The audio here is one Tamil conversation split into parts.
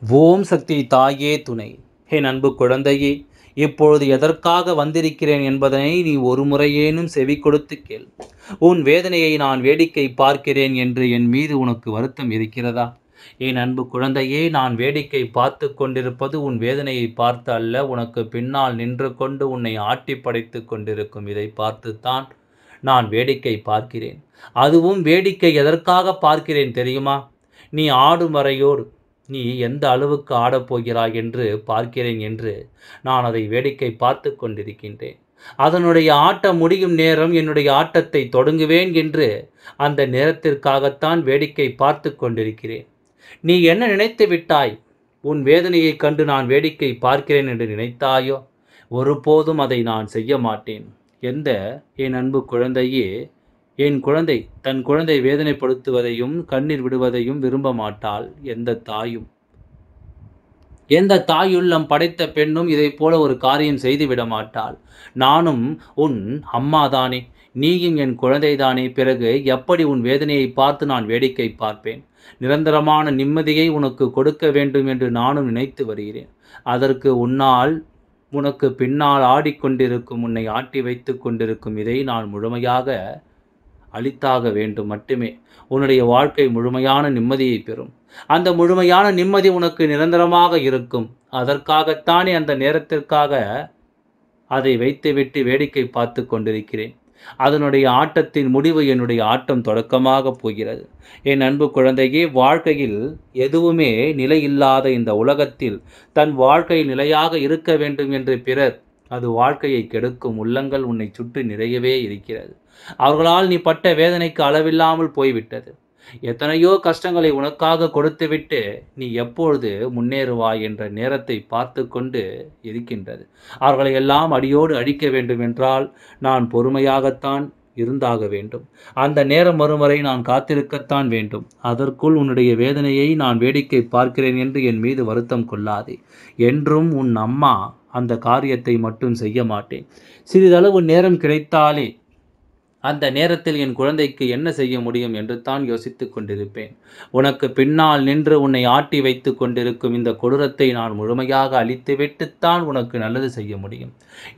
ஓம் சக்தி தாயே துணை. என் அன்பு குழந்தையே, இப்பொழுது எதற்காக வந்திருக்கிறேன் என்பதனை நீ ஒரு முறையேனும் செவி கொடுத்து கேள். உன் வேதனையை நான் வேடிக்கை பார்க்கிறேன் என்று என் மீது உனக்கு வருத்தம் இருக்கிறதா? என் அன்பு குழந்தையே, நான் வேடிக்கை பார்த்து கொண்டிருப்பது உன் வேதனையை பார்த்து அல்ல, உனக்கு பின்னால் நின்று கொண்டு உன்னை ஆட்டி படைத்து கொண்டிருக்கும் இதை பார்த்துத்தான் நான் வேடிக்கை பார்க்கிறேன். அதுவும் வேடிக்கை எதற்காக பார்க்கிறேன் தெரியுமா? நீ ஆடும் வரையோடு நீ எந்த அளவுக்கு ஆடப்போகிறாய் என்று பார்க்கிறேன் என்று நான் அதை வேடிக்கை பார்த்து கொண்டிருக்கின்றேன். அதனுடைய ஆட்டம் முடியும் நேரம் என்னுடைய ஆட்டத்தை தொடங்குவேன் என்று அந்த நேரத்திற்காகத்தான் வேடிக்கை பார்த்து கொண்டிருக்கிறேன். நீ என்ன நினைத்து விட்டாய்? உன் வேதனையை கண்டு நான் வேடிக்கை பார்க்கிறேன் என்று நினைத்தாயோ? ஒருபோதும் அதை நான் செய்ய மாட்டேன். என் அன்பு குழந்தையே, என் குழந்தை தன் குழந்தை வேதனைப்படுத்துவதையும் கண்ணீர் விடுவதையும் விரும்ப மாட்டாள் எந்த தாயுள்ளம் படைத்த பெண்ணும் இதை போல ஒரு காரியம் செய்துவிட மாட்டாள். நானும் உன் அம்மாதானே, நீயும் என் குழந்தைதானே. பிறகு எப்படி உன் வேதனையை பார்த்து நான் வேடிக்கை பார்ப்பேன்? நிரந்தரமான நிம்மதியை உனக்கு கொடுக்க வேண்டும் என்று நானும் நினைத்து வருகிறேன். அதற்கு உனக்கு பின்னால் ஆடிக்கொண்டிருக்கும் உன்னை ஆட்டி வைத்து கொண்டிருக்கும் இதை நான் முழுமையாக அளித்தாக வேண்டும். மட்டுமே உன்னுடைய வாழ்க்கை முழுமையான நிம்மதியை பெறும். அந்த முழுமையான நிம்மதி உனக்கு நிரந்தரமாக இருக்கும். அதற்காகத்தானே அந்த நேரத்திற்காக அதை வைத்துவிட்டு வேடிக்கை பார்த்து கொண்டிருக்கிறேன். அதனுடைய ஆட்டத்தின் முடிவு என்னுடைய ஆட்டம் தொடக்கமாக போகிறது. என் அன்பு குழந்தையே, வாழ்க்கையில் எதுவுமே நிலையில்லாத இந்த உலகத்தில் தன் வாழ்க்கை நிலையாக இருக்க வேண்டும் என்று பிறர் அது வாழ்க்கையை கெடுக்கும் உள்ளங்கள் உன்னை சுற்றி நிறையவே இருக்கிறது. அவர்களால் நீ பட்ட வேதனைக்கு அளவில்லாமல் போய்விட்டது. எத்தனையோ கஷ்டங்களை உனக்காக கொடுத்துவிட்டு நீ எப்பொழுது முன்னேறுவாய் என்ற நேரத்தை பார்த்து கொண்டு இருக்கின்றது. அவர்களை எல்லாம் அடியோடு அழிக்க வேண்டும் என்றால் நான் பொறுமையாகத்தான் இருந்தாக வேண்டும். அந்த நேரம் வரும் வரை நான் காத்திருக்கத்தான் வேண்டும். அதற்குள் உன்னுடைய வேதனையை நான் வேடிக்கை பார்க்கிறேன் என்று என் மீது வருத்தம் கொள்ளாதே. என்றும் உன் அம்மா அந்த காரியத்தை மட்டும் செய்ய மாட்டேன். சிறிதளவு நேரம் கிடைத்தாலே அந்த நேரத்தில் என் குழந்தைக்கு என்ன செய்ய முடியும் என்று தான் யோசித்து கொண்டிருப்பேன். உனக்கு பின்னால் நின்று உன்னை ஆட்டி வைத்து கொண்டிருக்கும் இந்த கொடூரத்தை நான் முழுமையாக அழித்துவிட்டுத்தான் உனக்கு நல்லது செய்ய முடியும்.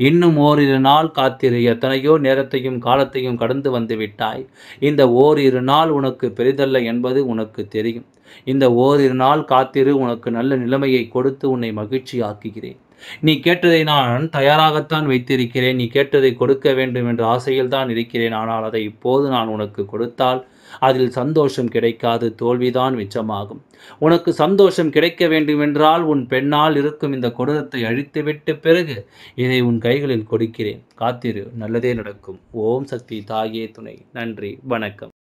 இன்னும் ஓரிரு நாள் காத்திரு. எத்தனையோ நேரத்தையும் காலத்தையும் கடந்து வந்து விட்டாய். இந்த ஓரிரு நாள் உனக்கு பெரிதல்ல என்பது உனக்கு தெரியும். இந்த ஓரிரு நாள் காத்திரு. உனக்கு நல்ல நிலைமையை கொடுத்து உன்னை மகிழ்ச்சி ஆக்குகிறேன். நீ கேட்டதை நான் தயாராகத்தான் வைத்திருக்கிறேன். நீ கேட்டதை கொடுக்க வேண்டும் என்ற ஆசையில் தான் இருக்கிறேன். ஆனால் அதை இப்போது நான் உனக்கு கொடுத்தால் அதில் சந்தோஷம் கிடைக்காது, தோல்விதான் மிச்சமாகும். உனக்கு சந்தோஷம் கிடைக்க வேண்டுமென்றால் உன் பெண்ணால் இருக்கும் இந்த கொடூரத்தை அழித்துவிட்டு பிறகு இதை உன் கைகளில் கொடுக்கிறேன். காத்திரு, நல்லதே நடக்கும். ஓம் சக்தி தாயே துணை. நன்றி, வணக்கம்.